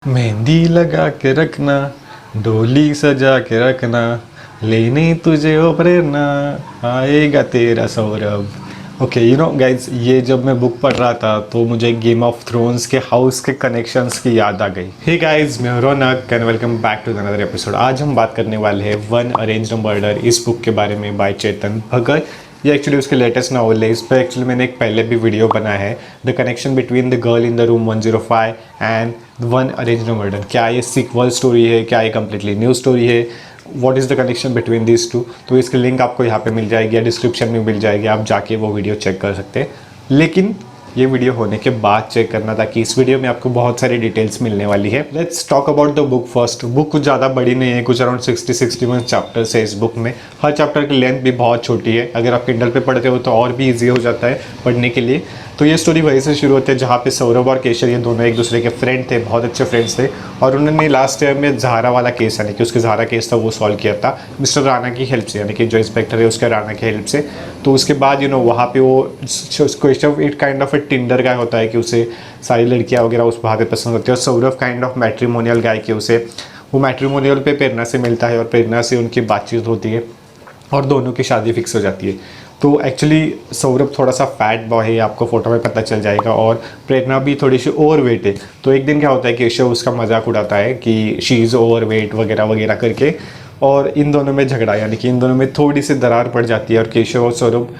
मेहंदी लगा के रखना, डोली सजा के रखना, लेने तुझे ओ प्रेरणा, आएगा तेरा Saurabh. Okay you know guys, ये जब मैं बुक पढ़ रहा था तो मुझे गेम ऑफ थ्रोन्स के हाउस के कनेक्शंस की याद आ गई। हे गाइज, मैं हूं Raunak and welcome back to another episode. आज हम बात करने वाले हैं वन अरेंज्ड मर्डर इस बुक के बारे में बाय चेतन भगत। ये एक्चुअली उसके लेटेस्ट नॉवल है। इस पर एक्चुअली मैंने एक पहले भी वीडियो बनाया है, the connection between the girl in the room 105 and one arranged murder. क्या ये सीक्वल स्टोरी है, क्या ये कम्प्लीटली न्यू स्टोरी है, what is the connection between this two. तो इसकी लिंक आपको यहाँ पे मिल जाएगी या डिस्क्रिप्शन में मिल जाएगी, आप जाके वो वीडियो चेक कर सकते हैं। लेकिन ये वीडियो होने के बाद चेक करना, ताकि इस वीडियो में आपको बहुत सारी डिटेल्स मिलने वाली है। Let's talk about the book first. Book कुछ ज़्यादा बड़ी नहीं है, कुछ अराउंड 60-61 चैप्टर्स है इस बुक में। हर चैप्टर की लेंथ भी बहुत छोटी है। अगर आप किंडल पे पढ़ते हो तो और भी ईजी हो जाता है पढ़ने के लिए। तो ये स्टोरी वहीं से शुरू होती है जहाँ पे सौरभ और केशर, ये दोनों एक दूसरे के फ्रेंड थे, बहुत अच्छे फ्रेंड्स थे। और उन्होंने लास्ट ईयर में जहारा वाला केस, यानी कि उसके जहारा केस था, वो सॉल्व किया था मिस्टर राणा की हेल्प से, यानी कि जो इंस्पेक्टर है उसके राणा की हेल्प से। तो उसके बाद वहाँ पे वो Keshav it kind of a Tinder guy होता है कि उसे सारी लड़कियाँ वगैरह उस वहाँ पे पसंद होती है। और सौरभ काइंड ऑफ मैट्रिमोनियल गाय के उसे वो मैट्रिमोनियल पे प्रेरणा से मिलता है और प्रेरणा से उनकी बातचीत होती है और दोनों की शादी फिक्स हो जाती है। तो एक्चुअली सौरभ थोड़ा सा फैट बॉय है, आपको फोटो में पता चल जाएगा, और प्रेरणा भी थोड़ी सी ओवर वेट है। तो एक दिन क्या होता है कि केशव उसका मजाक उड़ाता है कि शी इज़ ओवर वेट वगैरह वगैरह करके, और इन दोनों में झगड़ा, यानी कि इन दोनों में थोड़ी सी दरार पड़ जाती है और केशव और सौरभ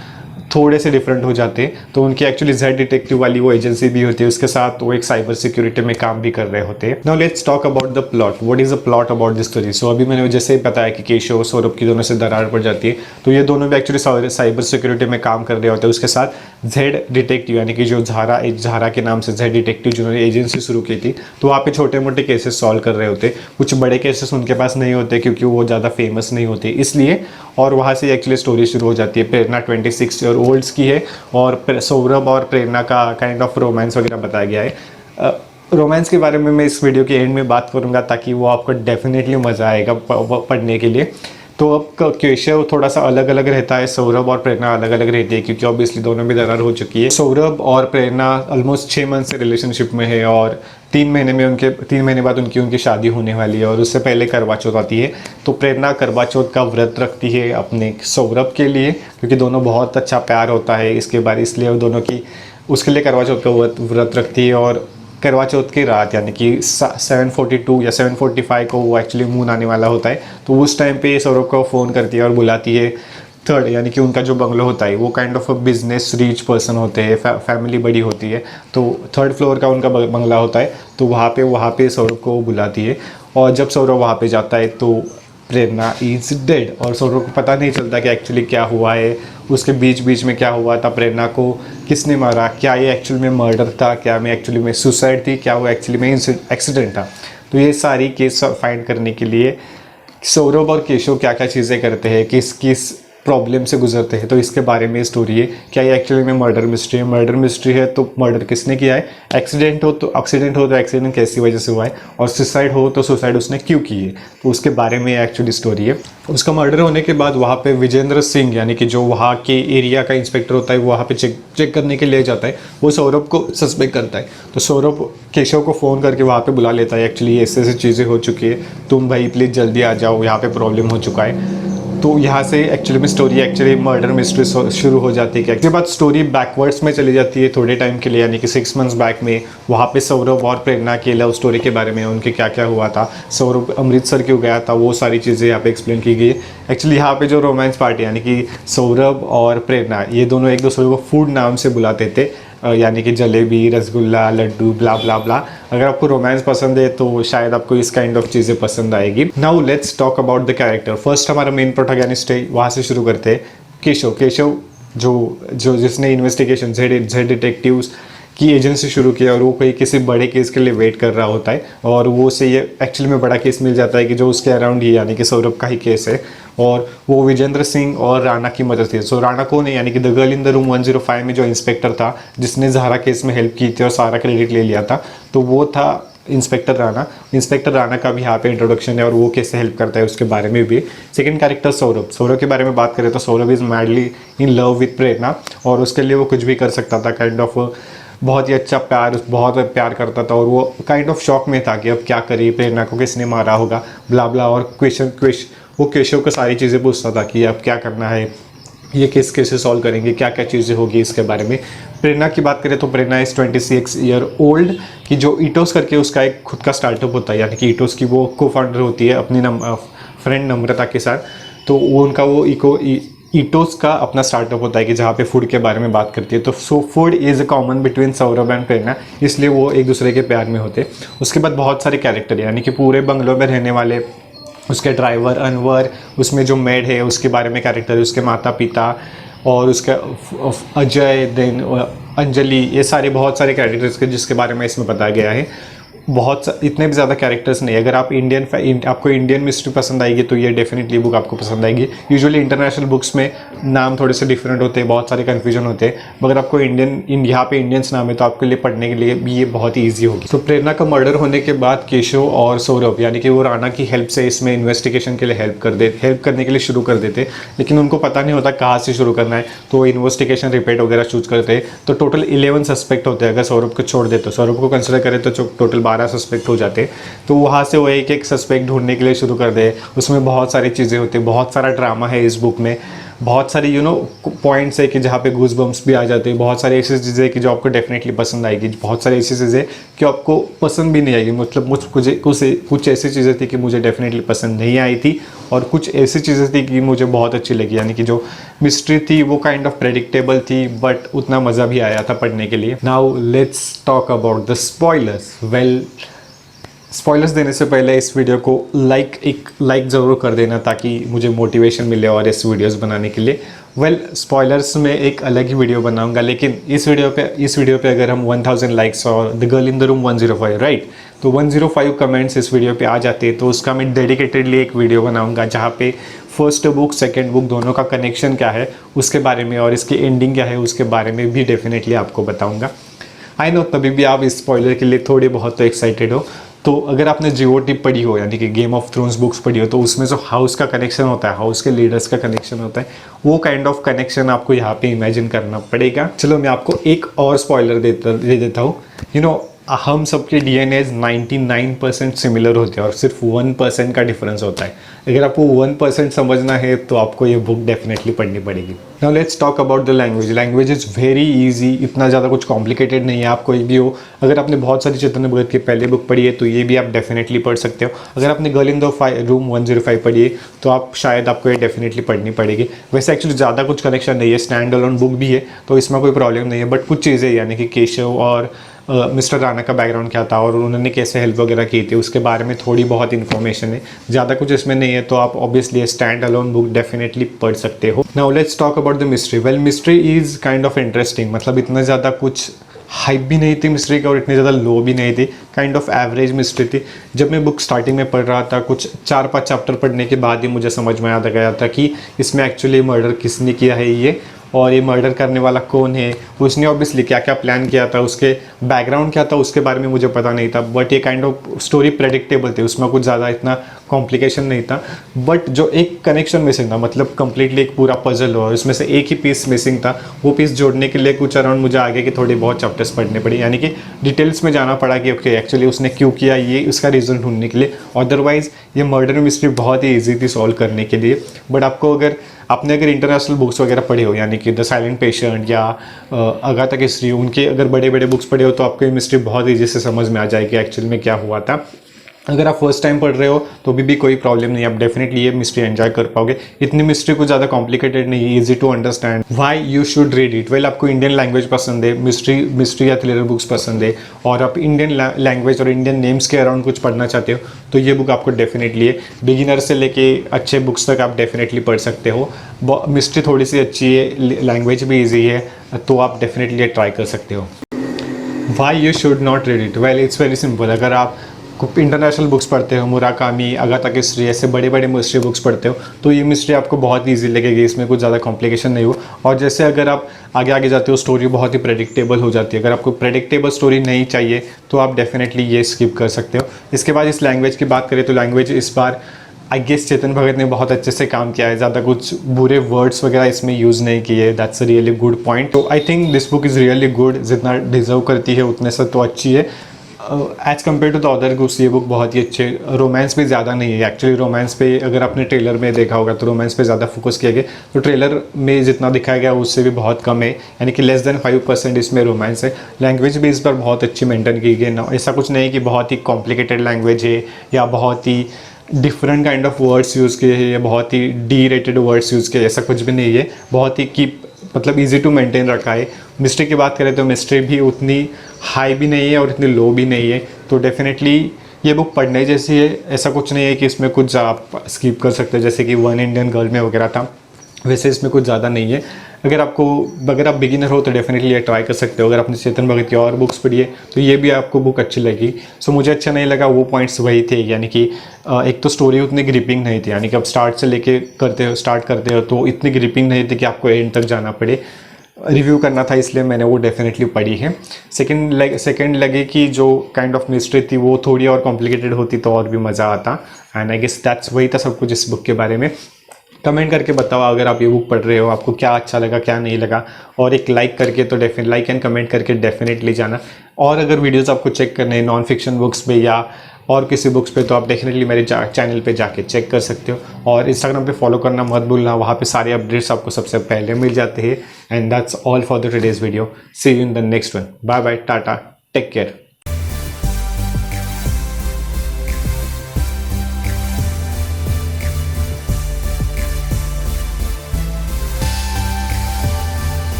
थोड़े से डिफरेंट हो जाते हैं। तो उनकी एक्चुअली जेड डिटेक्टिव वाली वो एजेंसी भी होती है, उसके साथ वो एक साइबर सिक्योरिटी में काम भी कर रहे होते हैं। Now let's talk about the plot. What is the plot about this story. So अभी मैंने जैसे ही बताया कि केशव और सौरभ की दोनों से दरार पड़ जाती है, तो ये दोनों भी एक्चुअली साइबर सिक्योरिटी में काम कर रहे होते हैं। उसके साथ जेड डिटेक्टिव, यानी कि जो जहारा के नाम से जेड डिटेक्टिव जिन्होंने एजेंसी शुरू की थी, तो वहाँ पे छोटे मोटे केसेस सॉल्व कर रहे होते। कुछ बड़े केसेस उनके पास नहीं होते क्योंकि वो ज़्यादा फेमस नहीं होते इसलिए। और वहाँ से एक्चुअली स्टोरी शुरू हो जाती है। प्रेरणा 26 ईयर ओल्ड्स की है और सौरभ और प्रेरणा का काइंड ऑफ रोमांस वगैरह बताया गया है। रोमांस के बारे में मैं इस वीडियो के एंड में बात करूंगा, ताकि वो आपको डेफिनेटली मज़ा आएगा पढ़ने के लिए। तो अब केशव थोड़ा सा अलग अलग रहता है, सौरभ और प्रेरणा अलग अलग रहती है, क्योंकि ऑब्वियसली दोनों में दरार हो चुकी है। सौरभ और प्रेरणा ऑलमोस्ट 6 मंथ से रिलेशनशिप में है और 3 महीने बाद उनकी शादी होने वाली है, और उससे पहले करवा चौथ आती है। तो प्रेरणा करवा चौथ का व्रत रखती है अपने सौरभ के लिए, क्योंकि दोनों बहुत अच्छा प्यार होता है इसके बाद, इसलिए वो दोनों की उसके लिए करवा चौथ का व्रत रखती है। और करवा चौथ की रात, यानी कि 7:42 या 7:45 को वो एक्चुअली मून आने वाला होता है। तो उस टाइम पे सौरभ को फ़ोन करती है और बुलाती है थर्ड, यानी कि उनका जो बंगलो होता है वो kind of a business rich person होते हैं, फैमिली बड़ी होती है, तो 3rd फ्लोर का उनका बंगला होता है। तो वहाँ पे सौरभ को बुलाती है, और जब सौरभ वहाँ पे जाता है तो प्रेरणा इज डेड, और सौरभ को पता नहीं चलता कि एक्चुअली क्या हुआ है, उसके बीच में क्या हुआ था, प्रेरणा को किसने मारा, क्या ये एक्चुअली में मर्डर था, क्या में एक्चुअली में सुसाइड थी, क्या वो एक्चुअली में एक्सीडेंट था। तो ये सारी केस फाइंड करने के लिए सौरभ और केशव क्या क्या चीज़ें करते हैं, किस किस प्रॉब्लम से गुजरते हैं, तो इसके बारे में स्टोरी है। क्या ये एक्चुअली में मर्डर मिस्ट्री है, मर्डर मिस्ट्री है तो मर्डर किसने किया है, एक्सीडेंट हो तो एक्सीडेंट कैसी वजह से हुआ है, और सुसाइड हो तो सुसाइड उसने क्यों की है, तो उसके बारे में एक्चुअली स्टोरी है। उसका मर्डर होने के बाद वहाँ पे विजेंद्र सिंह, यानी कि जो वहाँ के एरिया का इंस्पेक्टर होता है, वो वहाँ पे चेक करने के लिए जाता है। वो सौरभ को सस्पेक्ट करता है, तो सौरभ केशव को फ़ोन करके वहाँ पे बुला लेता है। एक्चुअली ऐसे ऐसी चीज़ें हो चुकी है, तुम भाई प्लीज़ जल्दी आ जाओ, यहाँ पे प्रॉब्लम हो चुका है। तो यहाँ से एक्चुअली में स्टोरी एक्चुअली मर्डर मिस्ट्री शुरू हो जाती है। उसके बाद स्टोरी बैकवर्ड्स में चली जाती है थोड़े टाइम के लिए, यानी कि 6 मंथ्स बैक में। वहाँ पे सौरभ और प्रेरणा के लव स्टोरी के बारे में, उनके क्या क्या हुआ था, सौरभ अमृतसर क्यों गया था, वो सारी चीज़ें यहाँ पे एक्सप्लेन की गई है। एक्चुअली यहाँ पे जो रोमांस पार्टी, यानी कि सौरभ और प्रेरणा, ये दोनों एक दूसरे को फूड नाम से बुलाते थे, यानी कि जलेबी, रसगुल्ला, लड्डू, ब्ला ब्ला ब्ला। अगर आपको रोमांस पसंद है तो शायद आपको इस काइंड ऑफ चीज़ें पसंद आएगी। Now let's talk about the character. First हमारा मेन प्रोटैगनिस्ट है, वहाँ से शुरू करते हैं। केशव जो जिसने इन्वेस्टिगेशन जेड डिटेक्टिव्स की एजेंसी शुरू किया, और वो कोई किसी बड़े केस के लिए वेट कर रहा होता है, और वो से ये एक्चुअली में बड़ा केस मिल जाता है कि जो उसके अराउंड ही, यानी कि सौरभ का ही केस है, और वो विजेंद्र सिंह और राणा की मदद थी। सो राणा कौन है, यानी कि the girl in the room 105 में जो इंस्पेक्टर था, जिसने जहारा केस में हेल्प की थी और सारा क्रेडिट ले लिया था, तो वो था इंस्पेक्टर राणा का भी यहाँ पे इंट्रोडक्शन है, और वो कैसे हेल्प करता है उसके बारे में भी। सेकंड कैरेक्टर सौरभ के बारे में बात करें तो Saurabh is madly in love with Prerna, और उसके लिए वो कुछ भी कर सकता था, काइंड ऑफ बहुत ही अच्छा प्यार, बहुत प्यार करता था और वो काइंड ऑफ शॉक में था कि अब क्या करे, प्रेरणा को किसने मारा होगा, ब्ला ब्ला, और वो केशव को सारी चीज़ें पूछता था कि अब क्या करना है, ये केस कैसे सॉल्व करेंगे, क्या क्या चीज़ें होगी इसके बारे में। प्रेरणा की बात करें तो प्रेरणा इज़ 26 ईयर ओल्ड, कि जो ईटोस करके उसका एक खुद का स्टार्टअप होता है, यानी कि ईटोस की वो को फाउंडर होती है अपनी फ्रेंड नम्रता के साथ। तो वो उनका वो ईटोस का अपना स्टार्टअप होता है कि जहाँ पे फूड के बारे में बात करती है। तो so food is a common between Saurabh and Prerna, इसलिए वो एक दूसरे के प्यार में होते। उसके बाद बहुत सारे कैरेक्टर, यानी कि पूरे बंगलों में रहने वाले, उसके ड्राइवर अनवर, उसमें जो मेड है उसके बारे में कैरेक्टर है, उसके माता पिता, और उसका अजय, देन अंजलि, ये सारे बहुत सारे कैरेक्टर्स के जिसके बारे में इसमें बताया गया है। इतने भी ज़्यादा कैरेक्टर्स नहीं। अगर आप आपको इंडियन मिस्ट्री पसंद आएगी तो ये डेफिनेटली बुक आपको पसंद आएगी। यूजुअली इंटरनेशनल बुक्स में नाम थोड़े से डिफरेंट होते हैं, बहुत सारे कन्फ्यूजन होते हैं, मगर आपको यहाँ पे इंडियंस नाम है तो आपके लिए पढ़ने के लिए भी ये बहुत ही ईजी होगी। तो प्रेरणा का मर्डर होने के बाद केशव और सौरभ, यानी कि वो राणा की हेल्प से इसमें इन्वेस्टिगेशन के लिए हेल्प करने के लिए शुरू कर देते, लेकिन उनको पता नहीं होता कहाँ से शुरू करना है, तो इन्वेस्टिगेशन रिपोर्ट वगैरह चूज करते हैं। तो टोटल 11 सस्पेक्ट होते हैं, अगर सौरभ को छोड़ दे तो, सौरभ को कंसिडर करें तो टोटल 12 सस्पेक्ट हो जाते। तो वहाँ से वो एक एक सस्पेक्ट ढूंढने के लिए शुरू कर दे। उसमें बहुत सारी चीज़ें होती है, बहुत सारा ड्रामा है इस बुक में, बहुत सारी पॉइंट्स है कि जहाँ पे गूज बम्स भी आ जाते हैं, बहुत सारी ऐसी चीज़ें कि जो आपको डेफिनेटली पसंद आएगी, बहुत सारी ऐसी चीज़ें कि आपको पसंद भी नहीं आएगी। मतलब कुछ ऐसी चीज़ें थी कि मुझे डेफिनेटली पसंद नहीं आई थी, और कुछ ऐसी चीज़ें थी कि मुझे बहुत अच्छी लगी, यानी कि जो मिस्ट्री थी वो काइंड ऑफ प्रेडिक्टेबल थी, बट उतना मज़ा भी आया था पढ़ने के लिए। Now let's talk about the spoilers. Well, spoilers देने से पहले इस वीडियो को एक लाइक ज़रूर कर देना, ताकि मुझे मोटिवेशन मिले और इस वीडियोस बनाने के लिए। वेल, स्पॉयलर्स में एक अलग ही वीडियो बनाऊंगा, लेकिन इस वीडियो पे अगर हम 1000 लाइक्स और the girl in the room 105, right, तो 105 कमेंट्स इस वीडियो पे आ जाते हैं, तो उसका मैं डेडिकेटेडली एक वीडियो बनाऊंगा जहाँ पे फर्स्ट बुक सेकेंड बुक दोनों का कनेक्शन क्या है उसके बारे में, और इसकी एंडिंग क्या है उसके बारे में भी डेफिनेटली आपको बताऊँगा। आई नो तभी भी आप इस स्पॉइलर के लिए थोड़े बहुत तो एक्साइटेड हो। तो अगर आपने GOT पढ़ी हो, यानी कि गेम ऑफ थ्रोन्स बुक्स पढ़ी हो, तो उसमें जो हाउस का कनेक्शन होता है, हाउस के लीडर्स का कनेक्शन होता है, वो काइंड ऑफ कनेक्शन आपको यहाँ पे इमेजिन करना पड़ेगा। चलो मैं आपको एक और स्पॉइलर दे देता हूँ। हम सबके DNA 99% सिमिलर होते हैं और सिर्फ 1% का डिफरेंस होता है। अगर आपको 1% समझना है तो आपको ये बुक डेफिनेटली पढ़नी पड़ेगी। Now let's talk about the language. Language is very easy, इतना ज़्यादा कुछ कॉम्प्लिकेटेड नहीं है। आप कोई भी हो, अगर आपने बहुत सारी चैतन्य भगत की पहली बुक पढ़ी है तो ये भी आप डेफिनेटली पढ़ सकते हो। अगर आपने गर्ल इन द रूम 105 पढ़ी है तो आपको ये डेफिनेटली पढ़नी पड़ेगी। वैसे एक्चुअली ज़्यादा कुछ कनेक्शन नहीं है, स्टैंड अलोन बुक भी है तो इसमें कोई प्रॉब्लम नहीं है, बट कुछ चीज़ें, यानी कि केशव और मिस्टर राणा का बैकग्राउंड क्या था और उन्होंने कैसे हेल्प वगैरह की थी उसके बारे में थोड़ी बहुत इन्फॉर्मेशन है, ज़्यादा कुछ इसमें नहीं है, तो आप obviously stand alone book definitely पढ़ सकते हो। Now let's talk about the mystery. Well, mystery is kind of interesting, मतलब इतना ज़्यादा कुछ हाइप भी नहीं थी मिस्ट्री का और इतनी ज़्यादा लो भी नहीं थी, काइंड ऑफ एवरेज मिस्ट्री थी। जब मैं बुक स्टार्टिंग में पढ़ रहा था, कुछ 4-5 चैप्टर पढ़ने के बाद ही मुझे समझ में आ गया था कि इसमें एक्चुअली मर्डर किसने किया है ये, और ये मर्डर करने वाला कौन है, उसने ऑब्वियसली क्या क्या प्लान किया था, उसके बैकग्राउंड क्या था उसके बारे में मुझे पता नहीं था, बट ये काइंड ऑफ स्टोरी प्रेडिक्टेबल थी, उसमें कुछ ज़्यादा इतना कॉम्प्लिकेशन नहीं था। बट जो एक कनेक्शन मिसिंग था, मतलब कंप्लीटली एक पूरा पजल हो और उसमें से एक ही पीस मिसिंग था, वो पीस जोड़ने के लिए कुछ अराउंड मुझे आगे के थोड़ी बहुत चैप्टर्स पढ़ने पड़ी, यानी कि डिटेल्स में जाना पड़ा कि ओके एक्चुअली उसने क्यों किया ये, उसका रीज़न ढूंढने के लिए। अदरवाइज़ ये मर्डर मिस्ट्री बहुत ही ईजी थी सॉल्व करने के लिए। बट आपने अगर इंटरनेशनल बुक्स वगैरह पढ़े हो, यानी कि द साइलेंट पेशेंट या अगाथा क्रिस्टी, उनके अगर बड़े बड़े बुक्स पढ़े हो तो आपको ये मिस्ट्री बहुत ईजी से समझ में आ जाएगी एक्चुअल में क्या हुआ था। अगर आप फर्स्ट टाइम पढ़ रहे हो तो भी कोई प्रॉब्लम नहीं, आप डेफिनेटली ये मिस्ट्री एंजॉय कर पाओगे। इतनी मिस्ट्री कुछ ज़्यादा कॉम्प्लिकेटेड नहीं है, easy to understand. Why you should read it. Well, आपको इंडियन लैंग्वेज पसंद है, मिस्ट्री या थ्रिलर बुक्स पसंद है, और आप इंडियन लैंग्वेज और इंडियन नेम्स के अराउंड कुछ पढ़ना चाहते हो तो ये बुक आपको डेफिनेटली है। बिगिनर से लेके अच्छे बुक्स तक आप डेफिनेटली पढ़ सकते हो। मिस्ट्री थोड़ी सी अच्छी है, लैंग्वेज भी ईजी है, तो आप डेफिनेटली ट्राई कर सकते हो। Why you should not read it. Well, it's very simple. अगर आप इंटरनेशनल बुक्स पढ़ते हो, मुराकामी, अगाथा क्रिस्टी, ऐसे बड़े बड़े मिस्ट्री बुक्स पढ़ते हो तो ये मिस्ट्री आपको बहुत ईजी लगेगी, इसमें कुछ ज़्यादा कॉम्प्लिकेशन नहीं हो। और जैसे अगर आप आगे जाते हो स्टोरी बहुत ही प्रेडिक्टेबल हो जाती है। अगर आपको प्रेडिक्टेबल स्टोरी नहीं चाहिए तो आप डेफिनेटली ये स्किप कर सकते हो। इसके बाद इस लैंग्वेज की बात करें तो लैंग्वेज इस बार आई गेस चेतन भगत ने बहुत अच्छे से काम किया है, ज़्यादा कुछ बुरे वर्ड्स वगैरह इसमें यूज़ नहीं किए। That's a really good point. तो I think this book is really good, जितना डिजर्व करती है उतने से तो अच्छी है। As compared to the other books ये बुक बहुत ही अच्छी है। रोमांस भी ज़्यादा नहीं है एक्चुअली। रोमांस पे अगर आपने ट्रेलर में देखा होगा तो रोमांस पे ज़्यादा फोकस किया गया, तो ट्रेलर में जितना दिखाया गया उससे भी बहुत कम है, यानी कि लेस देन 5% इसमें रोमांस है। लैंग्वेज भी इस पर बहुत अच्छी मेंटेन की गई ना, ऐसा कुछ नहीं है कि बहुत ही कॉम्प्लिकेटेड लैंग्वेज है या बहुत ही different kind of words use किए हैं या बहुत ही डी रेटेड वर्ड्स यूज़ किए, ऐसा कुछ भी नहीं है। बहुत ही कीप मतलब इजी टू मेंटेन रखा है। मिस्ट्री की बात करें तो मिस्ट्री भी उतनी हाई भी नहीं है और इतनी लो भी नहीं है, तो डेफिनेटली ये बुक पढ़ने जैसी है। ऐसा कुछ नहीं है कि इसमें कुछ आप स्किप कर सकते हो जैसे कि वन इंडियन गर्ल में वगैरह था, वैसे इसमें कुछ ज़्यादा नहीं है। अगर आप बिगिनर हो तो डेफिनेटली ये ट्राई कर सकते हो। अगर आपने चेतन भगत की और बुक्स पढ़ी है तो ये भी आपको बुक अच्छी लगी। सो मुझे अच्छा नहीं लगा वो पॉइंट्स वही थे, यानी कि एक तो स्टोरी उतनी ग्रिपिंग नहीं थी, यानी कि आप स्टार्ट से लेके स्टार्ट करते हो तो इतनी ग्रिपिंग नहीं थी कि आपको एंड तक जाना पड़े। रिव्यू करना था इसलिए मैंने वो डेफिनेटली पढ़ी है। सेकंड लगे कि जो काइंड ऑफ मिस्ट्री थी वो थोड़ी और कॉम्प्लिकेटेड होती तो और भी मज़ा आता। एंड आई गेस दैट्स वही था सब कुछ इस बुक के बारे में। कमेंट करके बताओ अगर आप ये बुक पढ़ रहे हो आपको क्या अच्छा लगा क्या नहीं लगा, और एक लाइक करके तो लाइक एंड कमेंट करके डेफिनेटली जाना। और अगर वीडियोस आपको चेक करने हैं नॉन फिक्शन बुक्स पे या और किसी बुक्स पे तो आप डेफिनेटली मेरे चैनल पे जाके चेक कर सकते हो। और इंस्टाग्राम पे फॉलो करना मत भूलना, वहाँ पे सारे अपडेट्स आपको सबसे पहले मिल जाते हैं। And that's all for the today's video. See you in the next one. Bye bye, tata, take care.